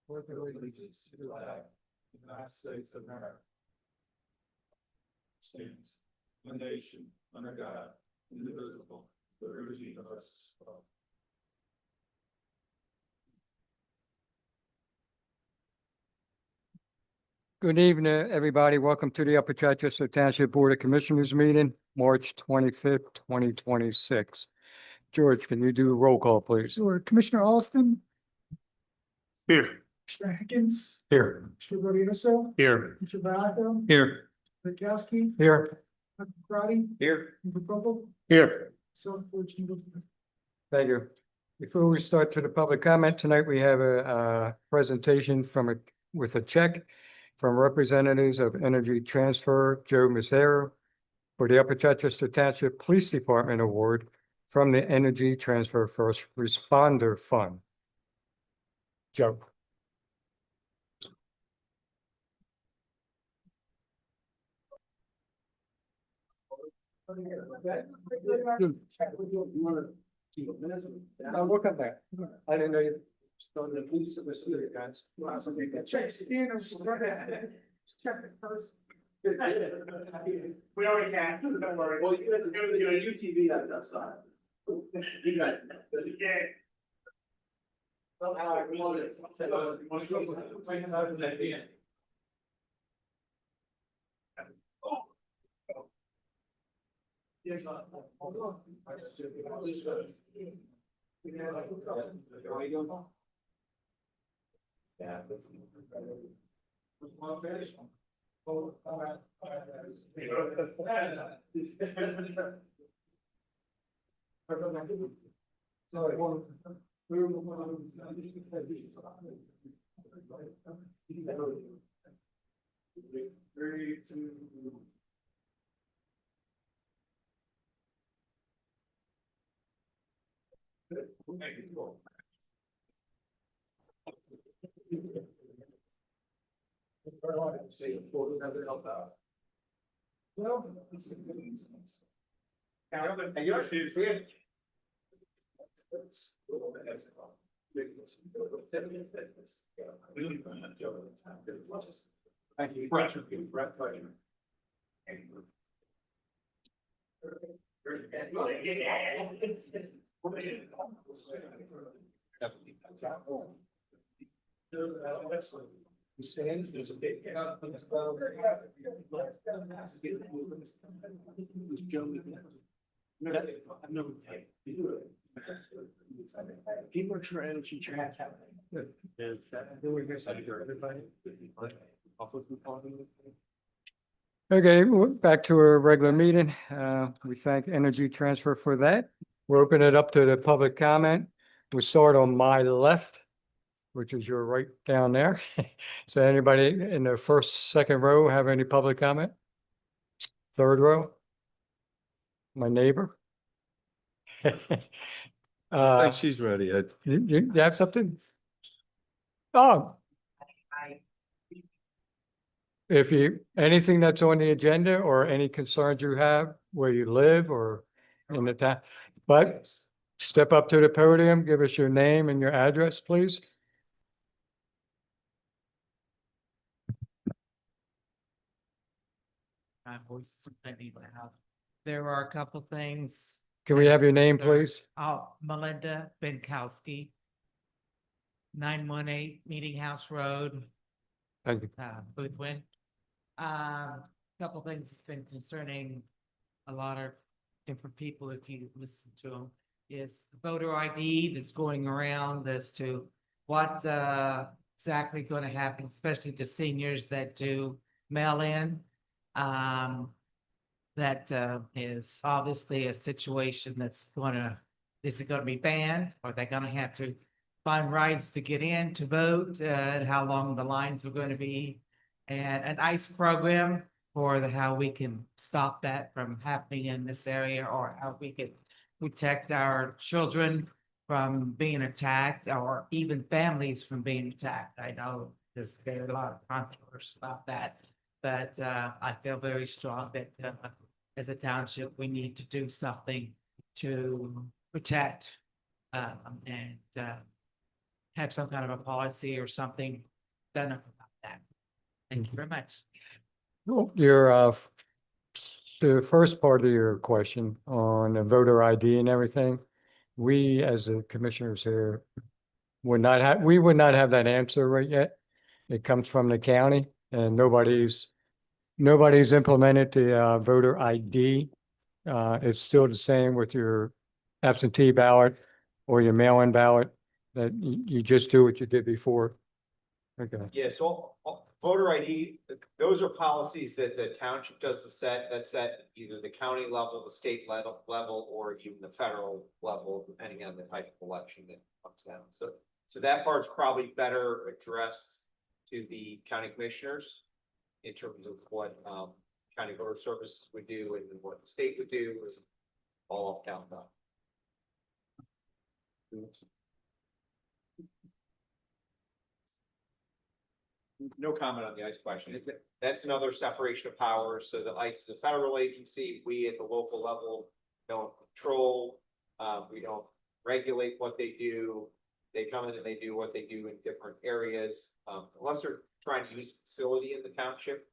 pledge allegiance to the flag of the United States of America. Stands one nation under God, indivisible, with liberty and justice for all. Good evening, everybody. Welcome to the Upper Chichester Township Board of Commissioners meeting, March 25th, 2026. George, can you do a roll call, please? Sure. Commissioner Alston, Here. Commissioner Higgins, Here. Commissioner Rodriguez, Here. Commissioner Vaca, Here. Kirkowski, Here. Karati, Here. Popo, Here. self-fortunate. Thank you. Before we start to the public comment tonight, we have a presentation with a check from representatives of Energy Transfer, Joe Mazzaro, for the Upper Chichester Township Police Department Award from the Energy Transfer First Responder Fund. Joe. We'll come back. I didn't know you. Started the police of the city, guys. Check scanners. Check it first. We already can, don't worry. Well, you have to go to your UTV that's outside. You got it. Yeah. Somehow I reloaded it. Thank you. He works for Energy Transfer. Okay, back to our regular meeting. We thank Energy Transfer for that. We'll open it up to the public comment. We'll start on my left, which is your right down there. So anybody in the first, second row have any public comment? Third row? My neighbor? I think she's ready. You have something? Oh. If anything that's on the agenda or any concerns you have where you live or in the town, but step up to the podium, give us your name and your address, please. My voice is pretty loud. There are a couple things. Can we have your name, please? Oh, Melinda Benkowski. 918 Meeting House Road, Thank you. Boothwyn. Couple things that's been concerning a lot of different people, if you listen to them, is the voter ID that's going around as to what exactly going to happen, especially to seniors that do mail in. That is obviously a situation that's is it gonna be banned? Are they gonna have to find rights to get in to vote? And how long the lines are going to be? And an ICE program for how we can stop that from happening in this area, or how we can protect our children from being attacked, or even families from being attacked. I know there's a lot of controversy about that. But I feel very strong that as a township, we need to do something to protect and have some kind of a policy or something done about that. Thank you very much. Well, your, the first part of your question on the voter ID and everything, we, as the commissioners here, we would not have that answer right yet. It comes from the county and nobody's implemented the, voter ID. It's still the same with your absentee ballot or your mail-in ballot, that you just do what you did before. Okay. Yeah, so voter ID, those are policies that the township does that's at either the county level, the state level, or even the federal level, depending on the type of election that comes down. So that part's probably better addressed to the county commissioners in terms of what county voter services would do and what the state would do is all counted up. No comment on the ICE question. That's another separation of powers. So the ICE is a federal agency. We at the local level don't control. We don't regulate what they do. They come in and they do what they do in different areas, unless they're trying to use a facility in the township.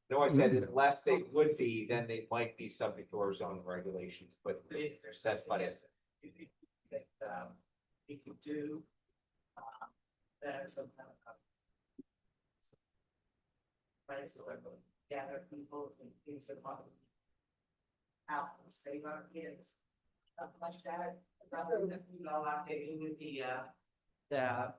No, I said unless they would be, then they might be subject to our zoning regulations, but that's about it. We could do. There's some kind of. Right, so everyone gather people and things are probably. Out and save our kids. Stuff like that, rather than, out there with the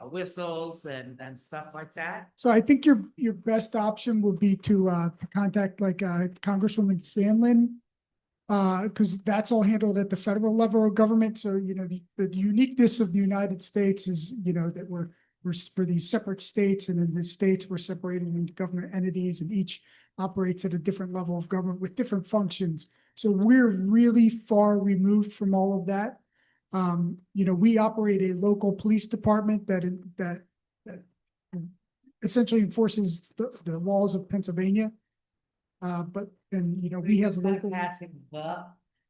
whistles and stuff like that. So I think your best option would be to contact like Congresswoman Scanlon. Because that's all handled at the federal level of government. So, the uniqueness of the United States is, that we're for these separate states, and in the states we're separated into government entities, and each operates at a different level of government with different functions. So we're really far removed from all of that. We operate a local police department that essentially enforces the laws of Pennsylvania. We have local.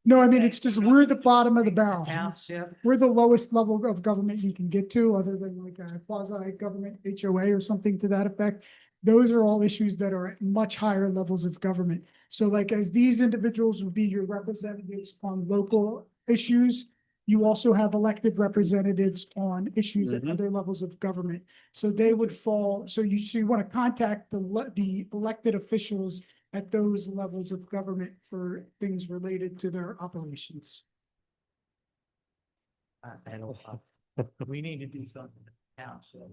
No, I mean, it's just, we're the bottom of the barrel. Township. We're the lowest level of government you can get to, other than like a quasi-government HOA or something to that effect. Those are all issues that are at much higher levels of government. So like, as these individuals would be your representatives on local issues, you also have elected representatives on issues at other levels of government. So they would fall, so you want to contact the elected officials at those levels of government for things related to their operations. We need to do something in the township.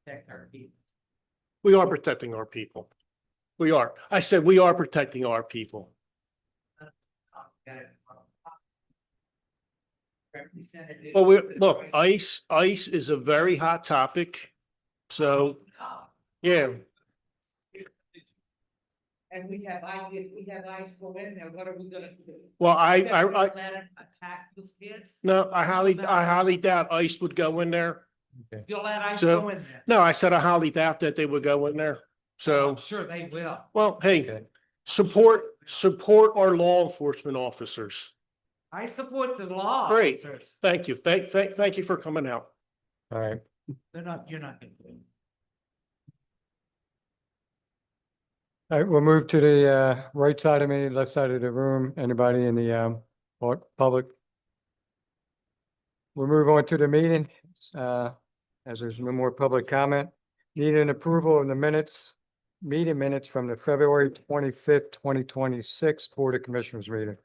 Protect our people. We are protecting our people. We are. I said we are protecting our people. Well, look, ICE is a very hot topic. So, yeah. And we have ICE go in there, what are we gonna do? Well, Let them attack those kids? no, I highly doubt ICE would go in there. You'll let ICE So- go in there? No, I said I highly doubt that they would go in there. So, I'm sure they will. well, hey, support our law enforcement officers. I support the law Great. officers. Thank you. Thank you for coming out. All right. You're not gonna do it. All right, we'll move to the right side of me, left side of the room. Anybody in the public? We'll move on to the meeting, as there's no more public comment. Need an approval of the meeting minutes from the February 25th, 2026 Board of Commissioners meeting.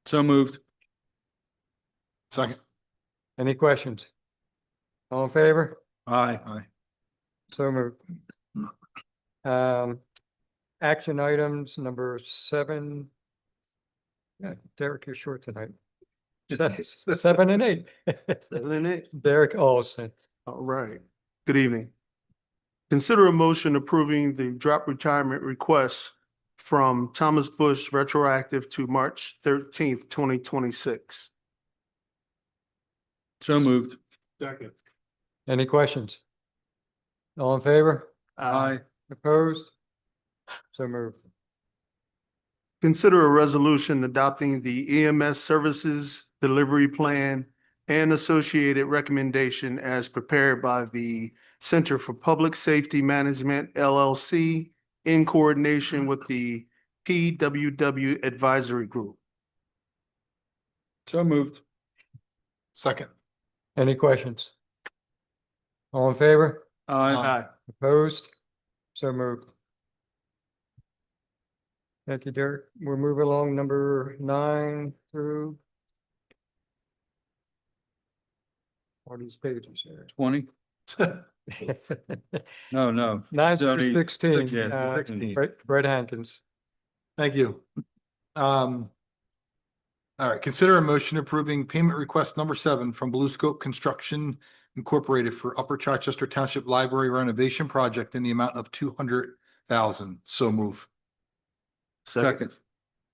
So moved. Second. Any questions? All in favor? Aye. So moved. Action items number 7. Yeah, Derek, you're short tonight. 7 and 8. Derek Olson. All right. Good evening. Consider a motion approving the drop retirement request from Thomas Bush retroactive to March 13th, 2026. So moved. Second. Any questions? All in favor? Aye. Opposed? So moved. Consider a resolution adopting the EMS Services Delivery Plan and associated recommendation as prepared by the Center for Public Safety Management LLC in coordination with the PWW Advisory Group. So moved. Second. Any questions? All in favor? Aye. Opposed? So moved. Thank you, Derek. We'll move along number 9 through. All these pages here. 20? No, no. 9 through Zoning, 16, yeah, 16. Brett Hankins. Thank you. All right, consider a motion approving payment request number 7 from Blue Scope Construction Incorporated for Upper Chichester Township Library renovation project in the amount of 200,000. So move. Second.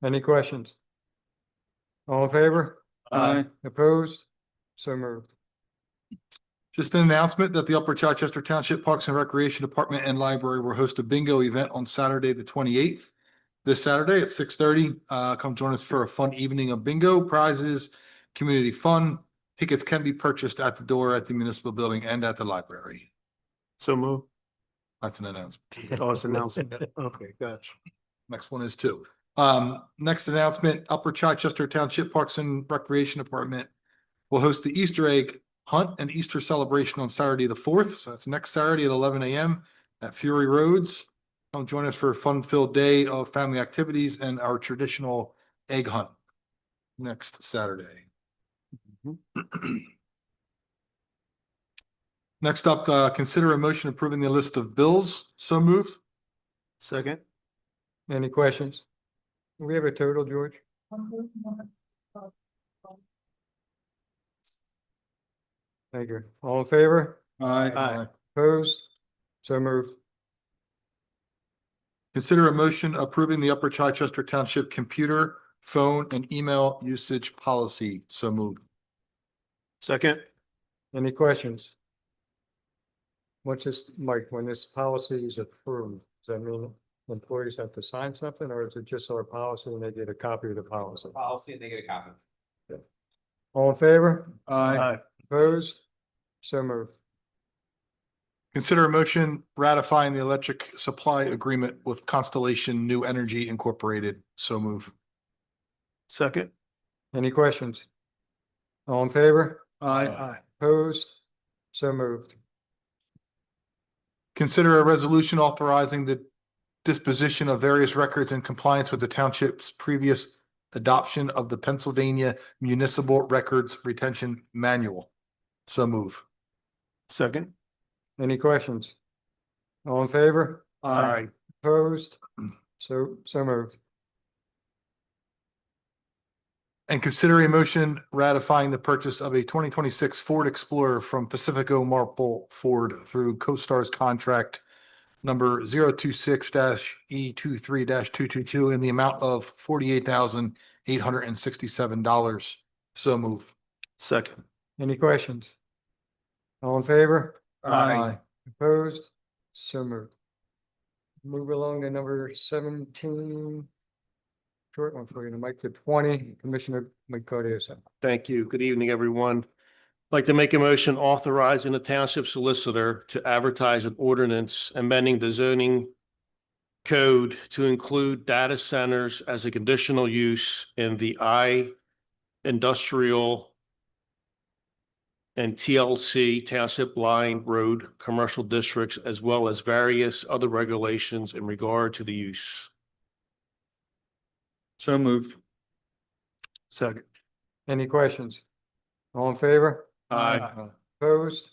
Any questions? All in favor? Aye. Opposed? So moved. Just an announcement that the Upper Chichester Township Parks and Recreation Department and Library will host a bingo event on Saturday, the 28th. This Saturday at 6:30. Come join us for a fun evening of bingo, prizes, community fun. Tickets can be purchased at the door at the municipal building and at the library. So move. That's an announcement. Oh, it's announcing. Okay, gotcha. Next one is 2. Next announcement, Upper Chichester Township Parks and Recreation Department will host the Easter egg hunt and Easter celebration on Saturday, the 4th. So that's next Saturday at 11 a.m. at Fury Roads. Come join us for a fun-filled day of family activities and our traditional egg hunt next Saturday. Next up, consider a motion approving the list of bills. So moved. Second. Any questions? Do we have a total, George? Thank you. All in favor? Aye. Opposed? So moved. Consider a motion approving the Upper Chichester Township computer, phone, and email usage policy. So moved. Second. Any questions? What's this, Mike, when this policy is approved, does that mean employees have to sign something, or is it just our policy and they get a copy of the policy? Policy and they get a copy. All in favor? Aye. Opposed? So moved. Consider a motion ratifying the electric supply agreement with Constellation New Energy Incorporated. So move. Second. Any questions? All in favor? Aye. Opposed? So moved. Consider a resolution authorizing the disposition of various records in compliance with the township's previous adoption of the Pennsylvania Municipal Records Retention Manual. So move. Second. Any questions? All in favor? Aye. Opposed? So moved. And consider a motion ratifying the purchase of a 2026 Ford Explorer from Pacifico Marple Ford through CoStar's contract number 026-E23-222 in the amount of $48,867. So move. Second. Any questions? All in favor? Aye. Opposed? So moved. Move along to number 17. Short one for you, Mike, to 20, Commissioner McCarty. Thank you. Good evening, everyone. I'd like to make a motion authorizing the township solicitor to advertise an ordinance amending the zoning code to include data centers as a conditional use in the industrial and TLC Township Line Road commercial districts, as well as various other regulations in regard to the use. So moved. Second. Any questions? All in favor? Aye. Opposed?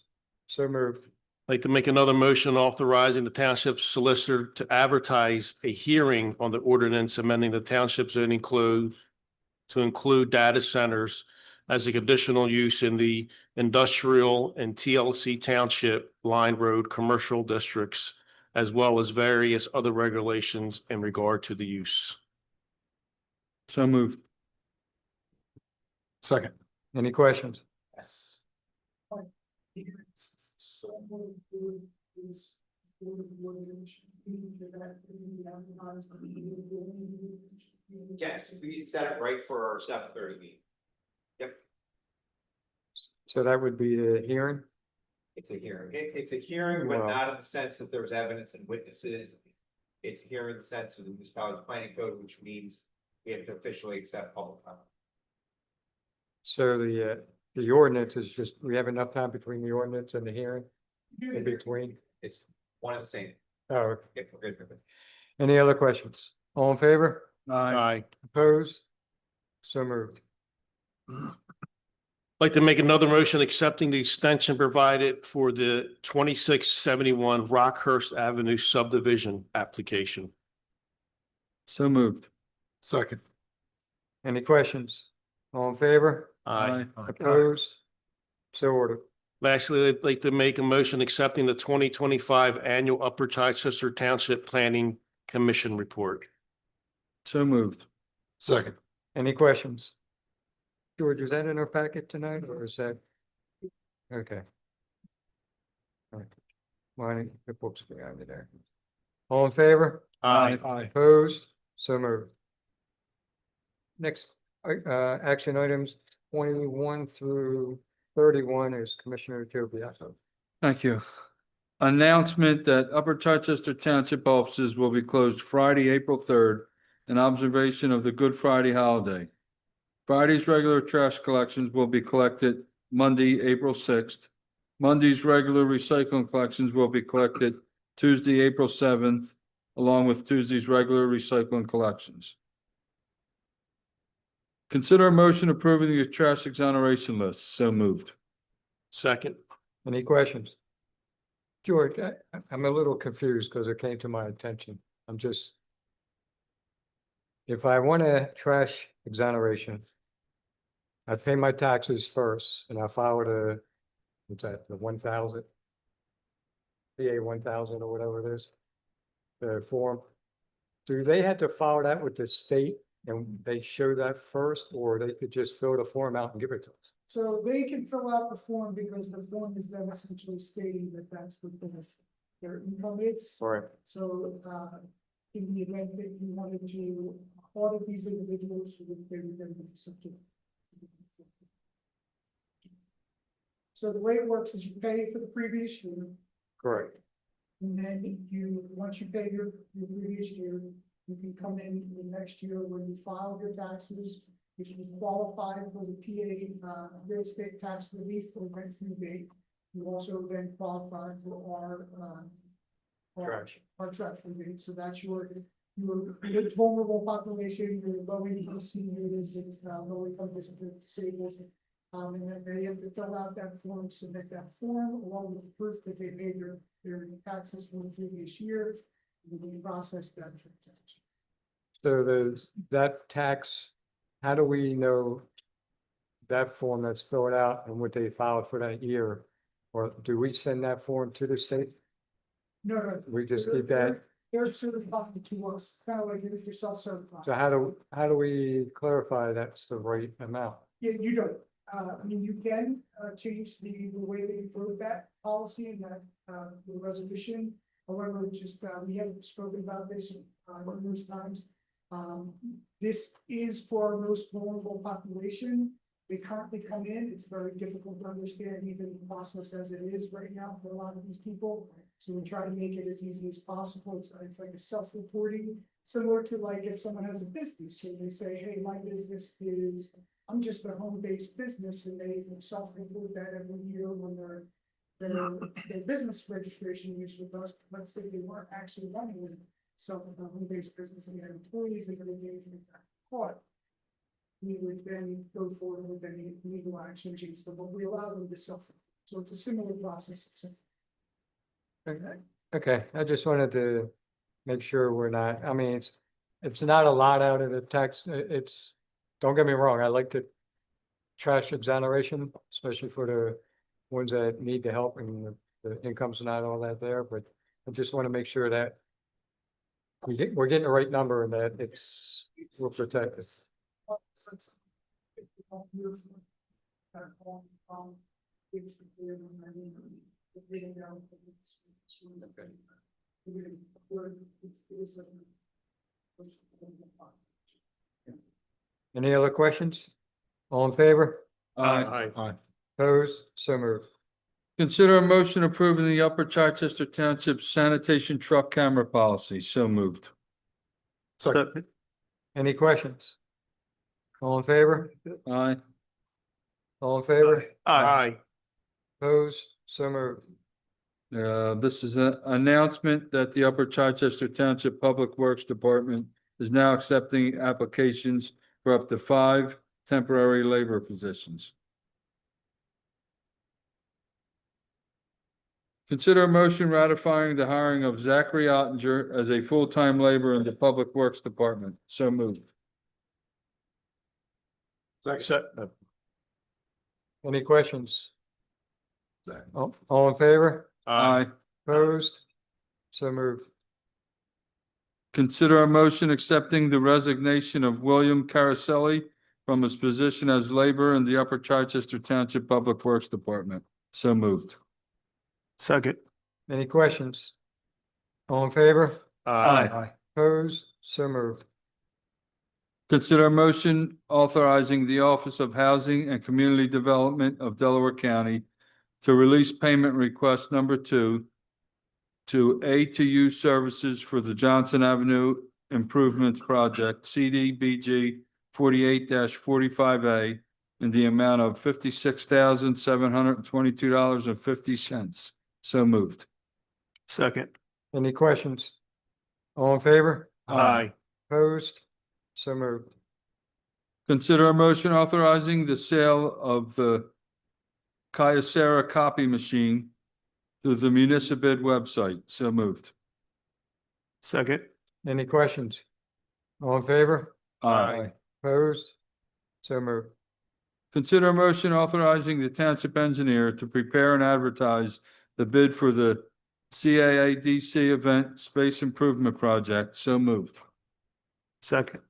So moved. I'd like to make another motion authorizing the township solicitor to advertise a hearing on the ordinance amending the township zoning code to include data centers as a conditional use in the industrial and TLC Township Line Road commercial districts, as well as various other regulations in regard to the use. So moved. Second. Any questions? Yes. Yes, we can set it right for our 7:30 meeting. Yep. So that would be the hearing? It's a hearing. It's a hearing, but Well- not in the sense that there's evidence and witnesses. It's a hearing in the sense of the municipality's planning code, which means we have to officially accept public comment. So the ordinance is just, we have enough time between the ordinance and the hearing in between? It's one and the same. Oh, Yeah, we're good. any other questions? All in favor? Aye. Opposed? So moved. Like to make another motion accepting the extension provided for the 2671 Rockhurst Avenue subdivision application. So moved. Second. Any questions? All in favor? Aye. Opposed? So ordered. Lastly, I'd like to make a motion accepting the 2025 annual Upper Chichester Township Planning Commission report. So moved. Second. Any questions? George, is that in our packet tonight or is that? Okay. All right. Mine, the books behind it there. All in favor? Aye. Opposed? So moved. Next, action items 21 through 31 is Commissioner Joe Biasco. Thank you. Announcement that Upper Chichester Township offices will be closed Friday, April 3rd in observation of the Good Friday holiday. Friday's regular trash collections will be collected Monday, April 6th. Monday's regular recycling collections will be collected Tuesday, April 7th, along with Tuesday's regular recycling collections. Consider a motion approving the trash exoneration list. So moved. Second. Any questions? George, I'm a little confused because it came to my attention. I'm just. If I want a trash exoneration, I pay my taxes first and I file what's that, the 1,000? PA 1,000 or whatever it is, the form. Do they have to file that with the state and they show that first, or they could just fill the form out and give it to us? So they can fill out the form because the form is then essentially stating that that's what their income is. Right. So, in the event that you wanted to audit these individuals, they would then be subject. So the way it works is you pay for the previous year, Correct. and then once you pay your previous year, you can come in the next year when you file your taxes. If you qualify for the PA, real estate tax relief for rent rebate, you also then qualify for Trash. our trash rebate. So that's your vulnerable population, your low income seniors, low income disabled. And then they have to fill out that form, submit that form along with the proof that they paid their taxes for the previous year. And we process that transaction. So that tax, how do we know that form that's filled out and what they filed for that year? Or do we send that form to the state? No. We just keep that? They're certified to us, kind of like you're self-certified. So how do we clarify that's the right amount? Yeah, you don't. I mean, you can change the way that you prove that policy and that the resolution. However, just we have spoken about this numerous times. This is for our most vulnerable population. They currently come in. It's very difficult to understand even the process as it is right now for a lot of these people. So we try to make it as easy as possible. It's like a self-reporting, similar to like if someone has a business. So they say, hey, my business is, I'm just a home-based business, and they self-report that every year when their business registration is with us. Let's say they weren't actually running with a home-based business and they had employees and everything that caught. We would then go forward with any legal action against them, but we allow them to self. So it's a similar process. Okay, I just wanted to make sure we're not, I mean, it's not a lot out of the tax, it's, don't get me wrong, I like the trash exoneration, especially for the ones that need the help and the income's not all that there, but I just want to make sure that we're getting the right number and that we're protected. Any other questions? All in favor? Aye. Aye. Opposed? So moved. Consider a motion approving the Upper Chichester Township sanitation truck camera policy. So moved. Second. Any questions? All in favor? Aye. All in favor? Aye. Opposed? So moved. This is an announcement that the Upper Chichester Township Public Works Department is now accepting applications for up to 5 temporary labor positions. Consider a motion ratifying the hiring of Zachary Ottinger as a full-time laborer in the Public Works Department. So moved. Any questions? All in favor? Aye. Opposed? So moved. Consider a motion accepting the resignation of William Caraselli from his position as laborer in the Upper Chichester Township Public Works Department. So moved. Second. Any questions? All in favor? Aye. Opposed? So moved. Consider a motion authorizing the Office of Housing and Community Development of Delaware County to release payment request number 2 to A2U Services for the Johnson Avenue Improvements Project, CDBG 48-45A, in the amount of $56,722.50. So moved. Second. Any questions? All in favor? Aye. Opposed? So moved. Consider a motion authorizing the sale of the Kyocera copy machine through the Municipal website. So moved. Second. Any questions? All in favor? Aye. Opposed? So moved. Consider a motion authorizing the township engineer to prepare and advertise the bid for the CAADC event space improvement project. So moved. Second.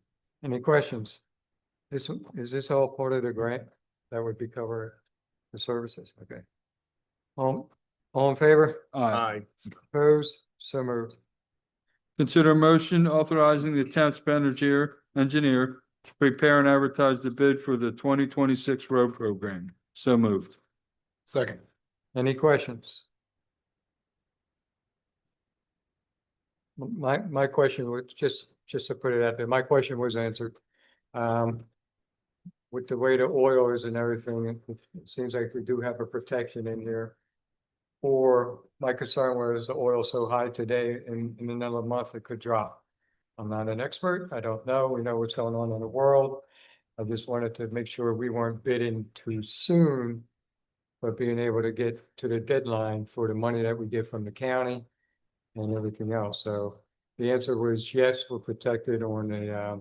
Any questions? Is this all part of the grant that would be covered the services? Okay. All in favor? Aye. Opposed? So moved. Consider a motion authorizing the township engineer to prepare and advertise the bid for the 2026 road program. So moved. Second. Any questions? My question was just to put it out there, my question was answered. With the way the oil is and everything, it seems like we do have a protection in here. Or my concern was the oil so high today, in another month it could drop. I'm not an expert. I don't know. We know what's going on in the world. I just wanted to make sure we weren't bidding too soon, but being able to get to the deadline for the money that we get from the county and everything else. So the answer was yes, we're protected on the,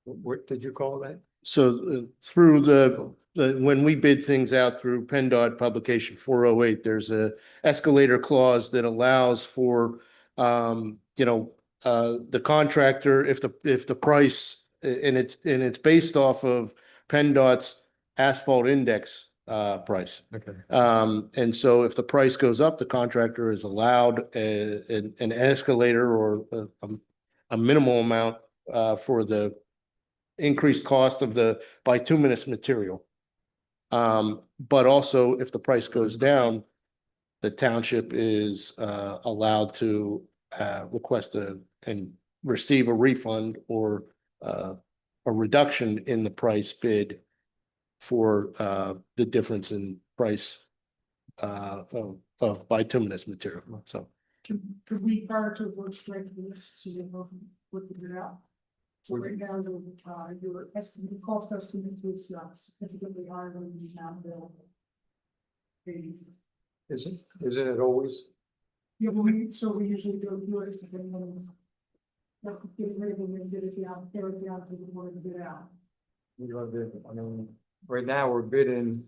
what did you call that? So through when we bid things out through PennDOT publication 408, there's a escalator clause that allows for, the contractor, if the price, and it's based off of PennDOT's asphalt index price. Okay. And so if the price goes up, the contractor is allowed an escalator or a minimal amount for the increased cost of the bituminous material. But also if the price goes down, the township is allowed to request and receive a refund or a reduction in the price bid for the difference in price of bituminous material. So Could we, prior to vote strike this, see if we would get it out? So right now, your estimate, cost estimate is significantly higher than the now available. Isn't it always? Yeah, but we usually go do it if anyone. Get it ready and get it down, tear it down to the point to get out. I mean, right now we're voting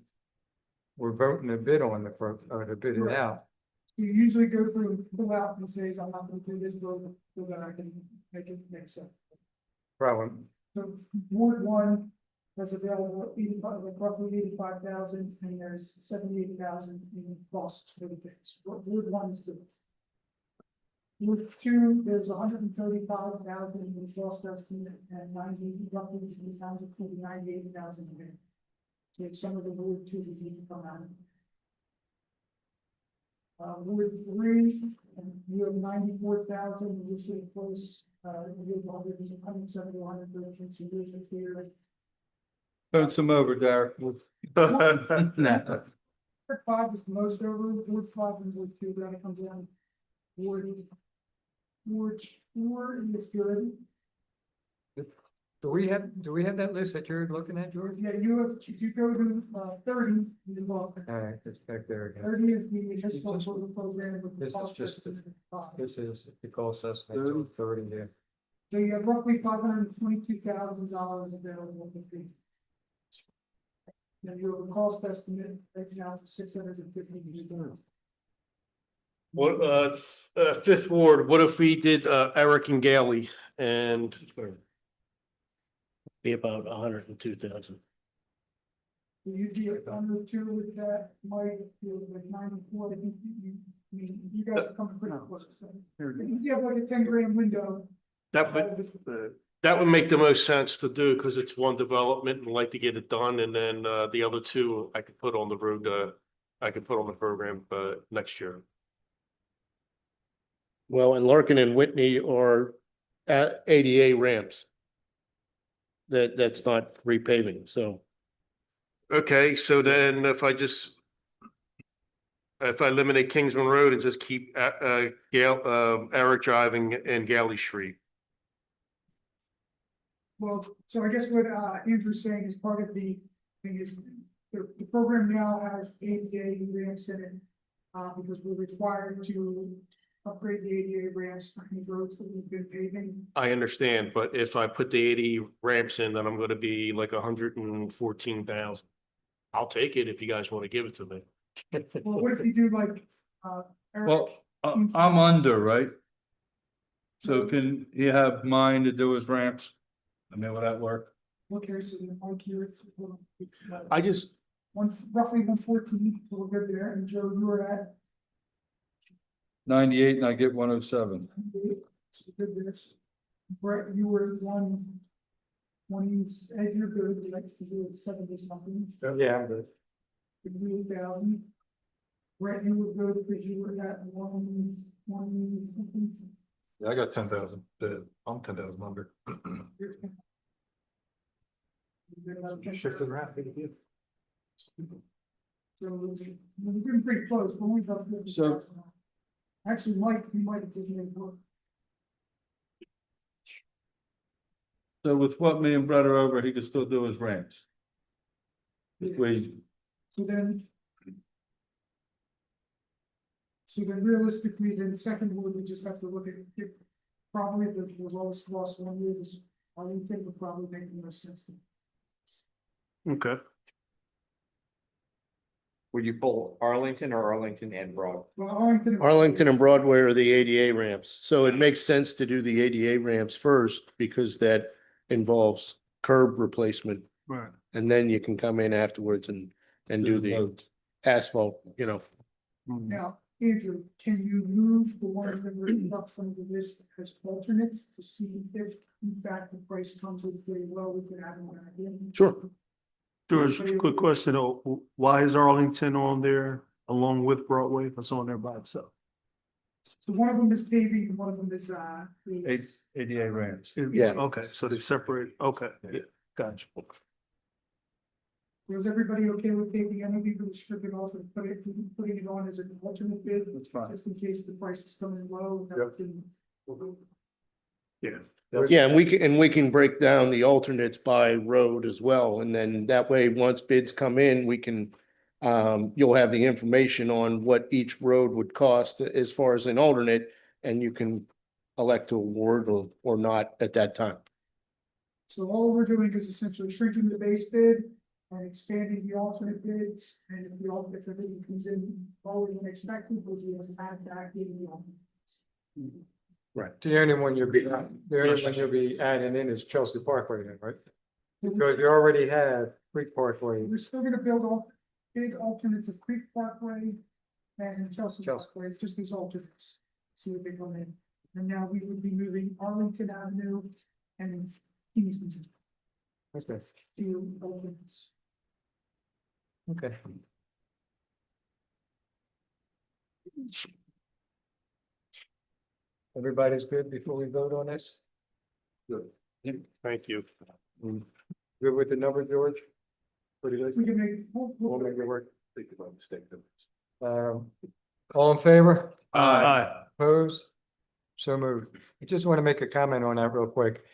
a bid on to bid it out. You usually go through and pull out and say, I'm not gonna do this road, so that I can make it make sense. Problem. So Ward 1 has available 85, like roughly 85,000, and there's 78,000 in costs for the bids. What Ward 1 is doing. Ward 2, there's 135,000 in cost estimate and roughly 98,000 in bid. take some of the Ward 2 to come out. Ward 3, you have 94,000, which is close, you have 170, 113 solutions here. Turn some over, Derek. Nah. Ward 5 is the most over, Ward 5 and Ward 2, then it comes down. Ward 4 is good. Do we have that list that you're looking at, George? Yeah, you have, if you go to 30, you involve All right, it's back there again. 30 is the initial sort of program with the This is cost just estimate of 5. This is the cost estimate, 30 there. So you have roughly $522,000 available for free. Now you have a cost estimate right now for $650,000. What, Fifth Ward, what if we did, Eric and Gailey and be about 102,000? You'd be under 2 with that, Mike, you're like 94, I think you guys are coming pretty close. You have like a 10 grand window. That would make the most sense to do because it's one development and like to get it done. And then, the other two I could put on the road, I could put on the program, next year. Well, and Larkin and Whitney are at ADA ramps. That's not repaving, so. Okay, so then if I eliminate Kingsman Road and just keep, Eric driving and Galley Street. Well, so I guess what Andrew's saying is part of the thing is the program now has ADA ramps in it. Because we're required to upgrade the ADA ramps for these roads that we've been paving. I understand, but if I put the 80 ramps in, then I'm gonna be like 114,000. I'll take it if you guys want to give it to me. Well, what if you do like, Eric? Well, I'm under, right? So can he have mine to do his ramps? I mean, will that work? Okay, so the Mike here. I just, Roughly 114, so we're good there, and Joe, you were at 98 and I get 107. 98, so we're good there. Brett, you were at 120, Ed, you're good, like to do it 70 something. Yeah, I'm good. 3,000. Brett, you were good because you were at 120 something. Yeah, I got 10,000, I'm 10,000 under. Shifted around. So we're getting pretty close, but we've got. So- Actually, Mike, you might have just made it work. So with what me and Brett are over, he could still do his ramps. If we, So then. So then realistically, then second one, we just have to look at it. Probably the lowest loss one year is, I think it would probably make more sense to. Okay. Would you pull Arlington or Arlington and Broad? Well, Arlington and Broadway are the ADA ramps, so it makes sense to do the ADA ramps first because that involves curb replacement. Right. And then you can come in afterwards and do the asphalt, you know. Now, Andrew, can you move the ones that were up from the list as alternates to see if in fact the price comes in pretty well, we can add one again? Sure. George, quick question though, why is Arlington on there along with Broadway if it's on there by itself? So one of them is paving, and one of them is ADA ramps. Yeah. Okay, so they separate, okay, Yeah. gotcha. Was everybody okay with paving? I know we would strip it off and putting it on as an alternate bid, That's fine. just in case the price is coming low. Yeah. Yeah, and we can break down the alternates by road as well, and then that way, once bids come in, we can. You'll have the information on what each road would cost as far as an alternate, and you can elect to award or not at that time. So all we're doing is essentially shrinking the base bid and expanding the alternate bids, and if everything comes in lower than expected, we'll be able to add back in the alternates. Right. The only one you'll be adding in is Chelsea Parkway then, right? Because you already have Creek Parkway. We're still gonna build all big alternates of Creek Parkway and Chelsea Chelsea. Parkway, just as alternates. See what they come in. And now we would be moving Arlington Avenue and Kingsman Okay. to alternates. Okay. Everybody's good before we vote on this? Good. Thank you. Good with the number, George? Pretty good. We can make. We'll make it work. All in favor? Opposed? So moved. I just want to make a comment on that real quick.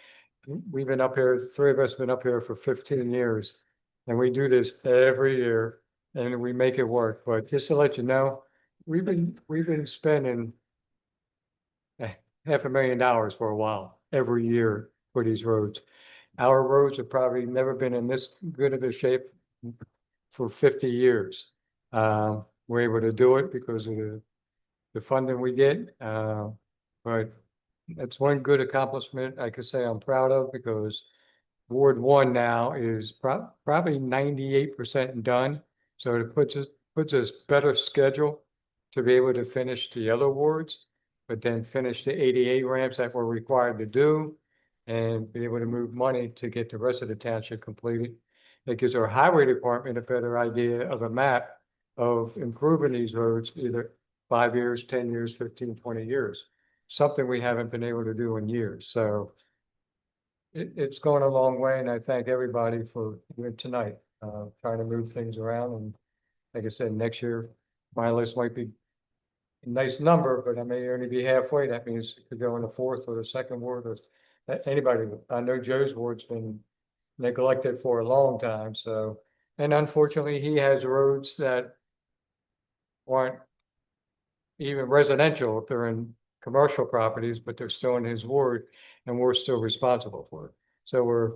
We've been up here, three of us been up here for 15 years. And we do this every year and we make it work. But just to let you know, we've been spending $500,000 for a while, every year for these roads. Our roads have probably never been in this good of a shape for 50 years. We're able to do it because of the funding we get. But that's one good accomplishment I could say I'm proud of, because Ward 1 now is probably 98% done. So it puts us better schedule to be able to finish the other wards, but then finish the 88 ramps that we're required to do and be able to move money to get the rest of the township completed. It gives our highway department a better idea of a map of improving these roads, either 5 years, 10 years, 15, 20 years. Something we haven't been able to do in years. So it's going a long way, and I thank everybody for doing tonight, trying to move things around. And like I said, next year, my list might be a nice number, but I may only be halfway. That means it could go in the fourth or the second ward, or anybody. I know Joe's ward's been neglected for a long time. So, and unfortunately, he has roads that aren't even residential. They're in commercial properties, but they're still in his ward, and we're still responsible for it. So we're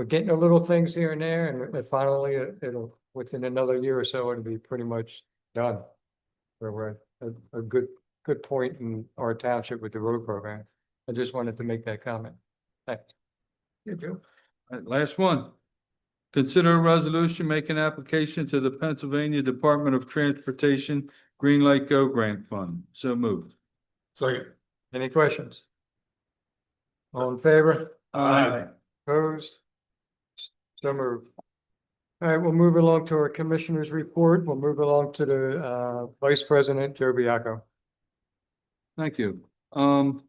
getting a little things here and there, and finally it'll within another year or so it'll be pretty much done. We're at a good point in our township with the road program. I just wanted to make that comment. Thanks. You too. All right, last one. Consider a resolution making application to the Pennsylvania Department of Transportation Green Light Go Grant Fund. So moved. Second. Any questions? All in favor? Aye. Opposed? So moved. All right, we'll move along to our commissioner's report. We'll move along to the Vice President, Joe Biacco. Thank you. All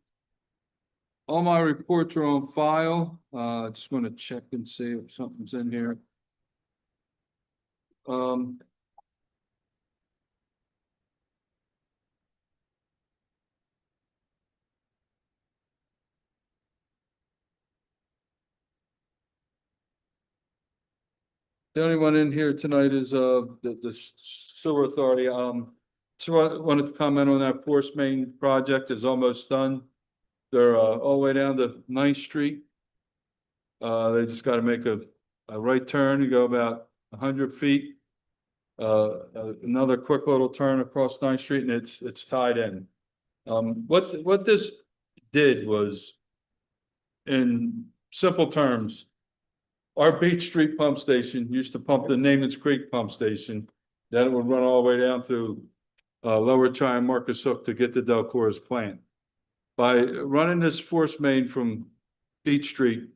my reports are on file. I just want to check and see if something's in here. The only one in here tonight is the sewer authority. So I wanted to comment on that force main project is almost done. They're all the way down to 9th Street. They just got to make a right turn and go about 100 feet. Another quick little turn across 9th Street, and it's tied in. What this did was, in simple terms, our Beach Street pump station used to pump the Naaman's Creek pump station. Then it would run all the way down through Lower Chi and Marcus Hook to get to Delcora's plant. By running this force main from Beach Street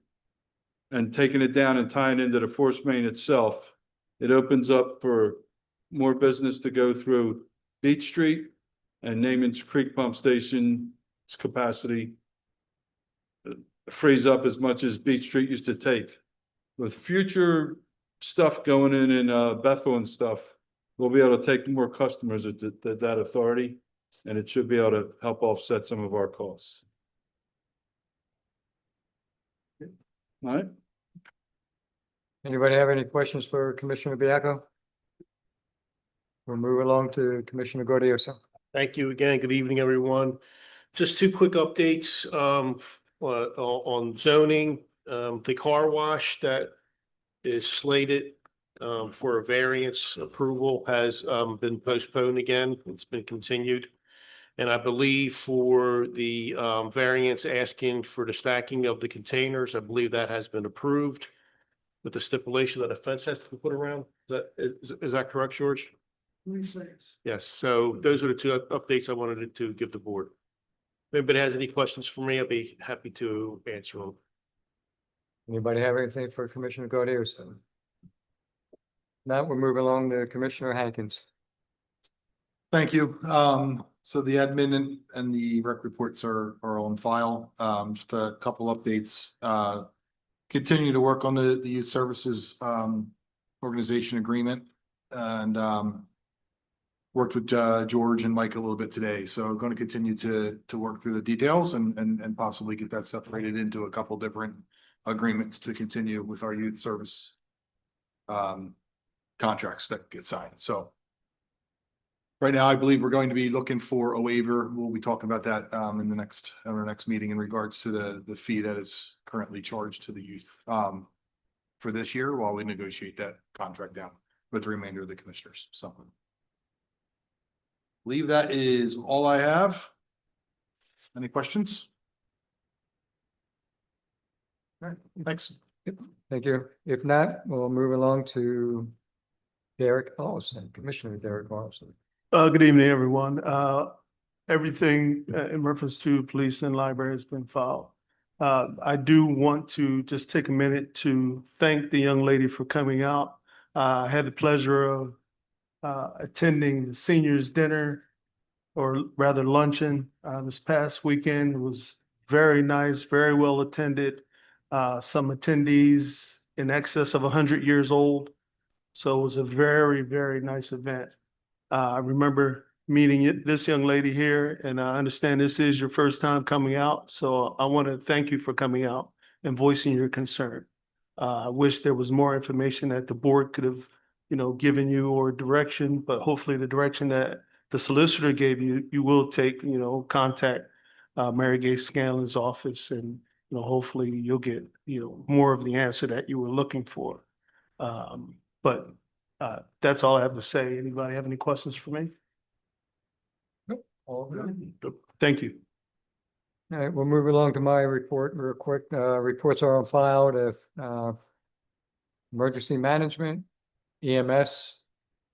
and taking it down and tying into the force main itself, it opens up for more business to go through Beach Street, and Naaman's Creek pump station's capacity frees up as much as Beach Street used to take. With future stuff going in Bethel and stuff, we'll be able to take more customers at that authority, and it should be able to help offset some of our costs. All right. Anybody have any questions for Commissioner Biacco? We'll move along to Commissioner Gaudioso. Thank you again. Good evening, everyone. Just two quick updates on zoning. The car wash that is slated for a variance approval has been postponed again. It's been continued. And I believe for the variance asking for the stacking of the containers, I believe that has been approved with the stipulation that a fence has to be put around. Is that correct, George? Yes. So those are the two updates I wanted to give the board. If anybody has any questions for me, I'll be happy to answer them. Anybody have anything for Commissioner Gaudioso? Now we'll move along to Commissioner Hankins. Thank you. So the admin and the rec reports are on file. Just a couple updates. Continue to work on the youth services organization agreement and worked with George and Mike a little bit today. So going to continue to work through the details and possibly get that separated into a couple different agreements to continue with our youth service contracts that get signed. So right now, I believe we're going to be looking for a waiver. We'll be talking about that in our next meeting in regards to the fee that is currently charged to the youth for this year while we negotiate that contract down with the remainder of the commissioners. So I believe that is all I have. Any questions? All right, thanks. Thank you. If not, we'll move along to Derek Paulson, Commissioner Derek Paulson. Good evening, everyone. Everything in reference to police and library has been filed. I do want to just take a minute to thank the young lady for coming out. I had the pleasure of attending the seniors dinner, or rather luncheon, this past weekend. It was very nice, very well attended. Some attendees in excess of 100 years old. So it was a very, very nice event. I remember meeting this young lady here, and I understand this is your first time coming out. So I want to thank you for coming out and voicing your concern. I wish there was more information that the board could have, given you, or direction, but hopefully the direction that the solicitor gave you, you will take, contact Mary Gay Scanlon's office, and, hopefully you'll get, more of the answer that you were looking for. But that's all I have to say. Anybody have any questions for me? All good. Thank you. All right, we'll move along to my report real quick. Reports are on file to emergency management, EMS,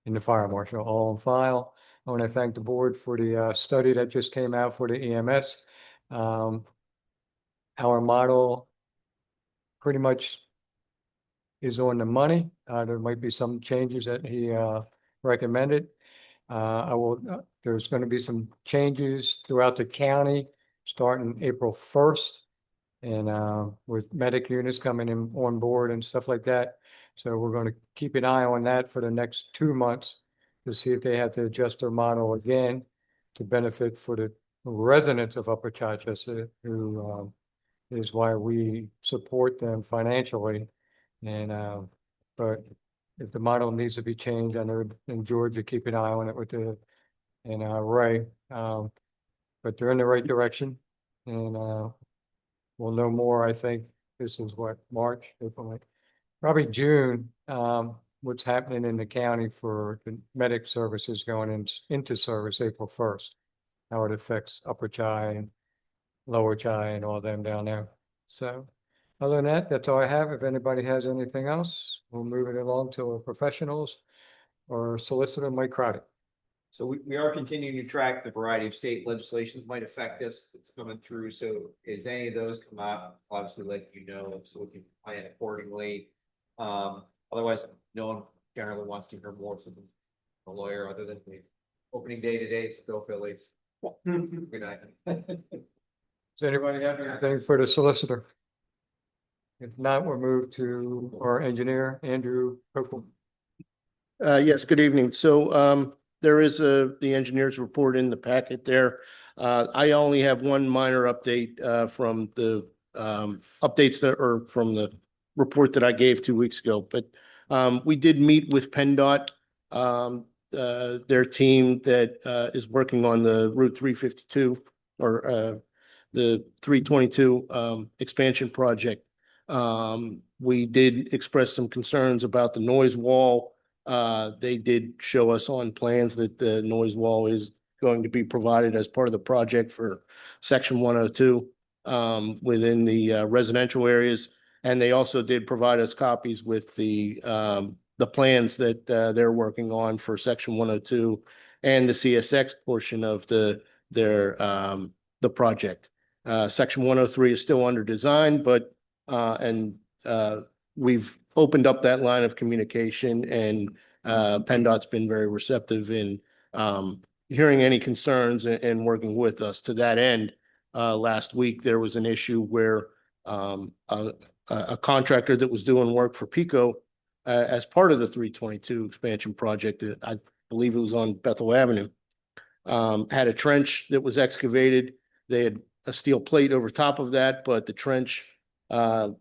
and the fire marshal, all on file. I want to thank the board for the study that just came out for the EMS. Our model pretty much is on the money. There might be some changes that he recommended. There's going to be some changes throughout the county starting April 1st, and with medic units coming in on board and stuff like that. So we're going to keep an eye on that for the next 2 months to see if they have to adjust their model again to benefit for the residents of Upper Chichester, who is why we support them financially. And but if the model needs to be changed, I know in Georgia, keep an eye on it with Ray. But they're in the right direction, and we'll know more. I think this is what, March, April, probably June. What's happening in the county for the medic services going into service April 1st, how it affects Upper Chi and Lower Chi and all them down there. So other than that, that's all I have. If anybody has anything else, we'll move it along to our professionals or Solicitor Mike Crowdy. So we are continuing to track the variety of state legislations might affect us. It's coming through. So as any of those come up, obviously let you know, so we can plan accordingly. Otherwise, no one generally wants to hear more from a lawyer other than the opening day today. So go Phillies. Good night. Does anybody have anything for the solicitor? If not, we'll move to our engineer, Andrew Pokel. Yes, good evening. So there is the engineer's report in the packet there. I only have one minor update from the updates that are from the report that I gave 2 weeks ago. But we did meet with PennDOT, their team that is working on the Route 352 or the 322 expansion project. We did express some concerns about the noise wall. They did show us on plans that the noise wall is going to be provided as part of the project for section 102 within the residential areas. And they also did provide us copies with the plans that they're working on for section 102 and the CSX portion of the project. Section 103 is still under design, but we've opened up that line of communication and PennDOT's been very receptive in hearing any concerns and working with us. To that end, last week, there was an issue where a contractor that was doing work for Pico as part of the 322 expansion project, I believe it was on Bethel Avenue, had a trench that was excavated. They had a steel plate over top of that, but the trench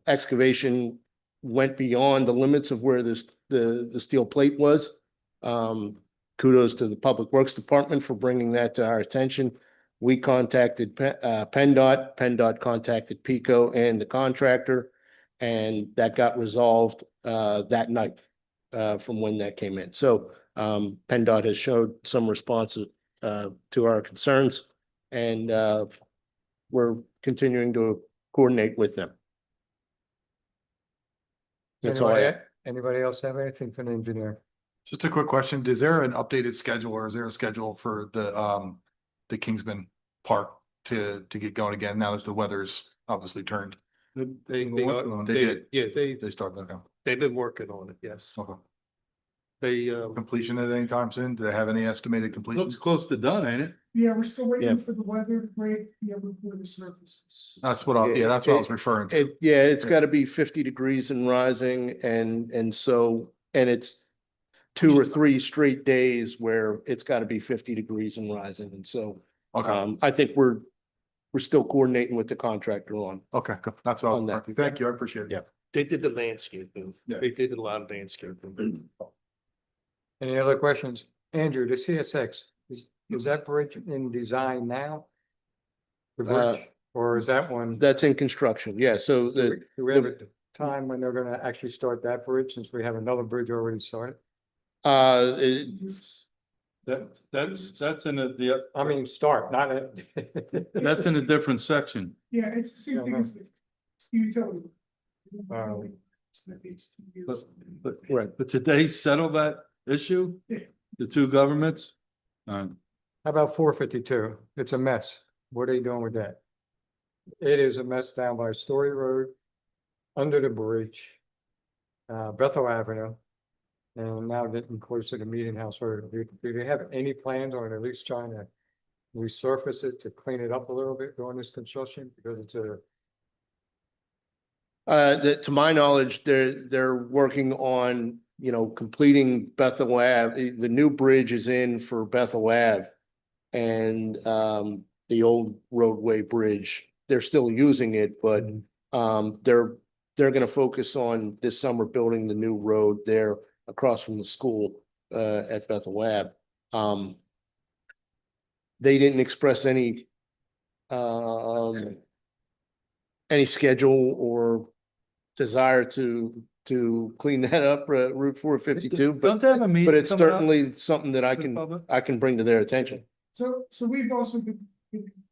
excavation went beyond the limits of where the steel plate was. Kudos to the Public Works Department for bringing that to our attention. We contacted PennDOT. PennDOT contacted Pico and the contractor, and that got resolved that night from when that came in. So PennDOT has showed some response to our concerns, and we're continuing to coordinate with them. That's all I have. Anybody else have anything for the engineer? Just a quick question. Is there an updated schedule or is there a schedule for the Kingsman Park to get going again now that the weather's obviously turned? They working on it. They did. Yeah, They started, okay. they've been working on it, yes. Okay. They, Completion at any time soon? Do they have any estimated completion? Looks close to done, ain't it? Yeah, we're still Yeah. waiting for the weather to break, be able to pour the surfaces. That's what that's what I was referring to. Yeah, it's got to be 50 degrees and rising, and it's 2 or 3 straight days where it's got to be 50 degrees and rising, and so Okay, I think we're still coordinating with the contractor on. okay, good. That's what I on was that. referring to. Thank you, I appreciate it. Yeah. they did the landscaping. Yeah. They did a lot of landscaping. Any other questions? Andrew, the CSX, is that bridge in design now? The bridge, or is that one? That's in construction, yeah, so Do we have a time when they're gonna actually start that bridge, since we have another bridge already started? That's in the, I mean, start, not a. that's in a different section. Yeah, it's the same thing as the utility. But did they settle that issue? Yeah. The two governments? How about 452? It's a mess. What are you doing with that? It is a mess down by Story Road, under the bridge, Bethel Avenue, and now getting closer to Meeting House Road. Do they have any plans on at least trying to resurface it to clean it up a little bit during this construction? Because it's to my knowledge, they're working on, completing Bethel Ave. The new bridge is in for Bethel Ave, and the old roadway bridge, they're still using it, but they're going to focus on this summer building the new road there across from the school at Bethel Ave. They didn't express any schedule or desire to clean that up, Route 452, Don't they have a meeting? but it's coming up certainly something that with the public? I can bring to their attention. So we've also been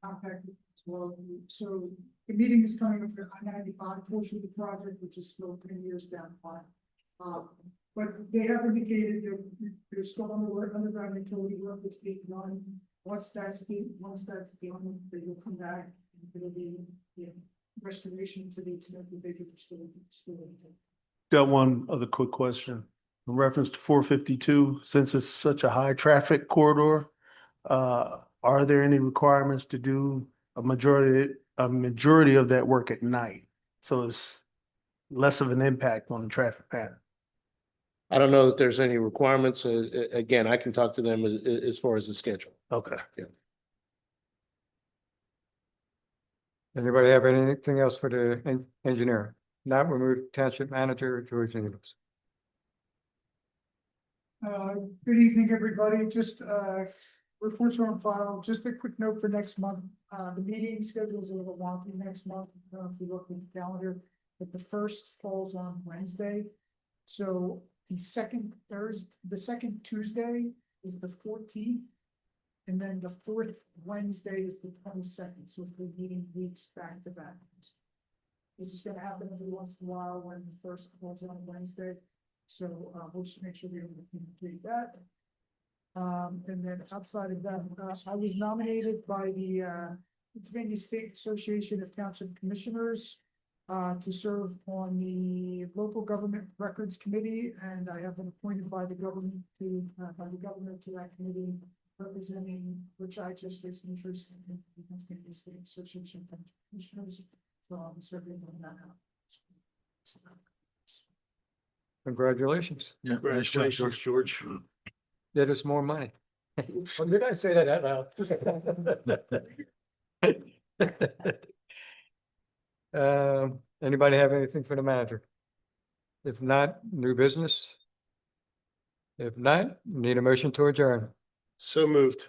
contacted as well. So the meeting is coming up for I-95 portion of the project, which is still 10 years down the line. But they have indicated that there's still underground utility work that's being done. Once that's done, they will come back and it'll be restoration to the extent that they can restore it. Got one other quick question. In reference to 452, since it's such a high traffic corridor, are there any requirements to do a majority of that work at night? So it's less of an impact on the traffic pattern. I don't know that there's any requirements. Again, I can talk to them as far as the schedule. Okay. Yeah. Anybody have anything else for the engineer? Not, we move to Township Manager George Nichols. Good evening, everybody. Just reports are on file. Just a quick note for next month. The meeting schedule is a little wonky next month. If you look at the calendar, but the first falls on Wednesday. So the second Tuesday is the 14th. And then the fourth Wednesday is the 22nd. So we're meeting weeks back to back. This is gonna happen every once in a while when the first falls on Wednesday. So we'll just make sure we complete that. And then outside of that, I was nominated by the Pennsylvania State Association of Township Commissioners to serve on the Local Government Records Committee, and I have been appointed by the government to, by the governor to that committee, representing Chichester's interests in the Pennsylvania State Association of Commissioners. So I'm serving on that. Congratulations. Yeah, nice job, George. Get us more money. Or did I say that out loud? Anybody have anything for the manager? If not, new business? If not, need a motion to adjourn. So moved.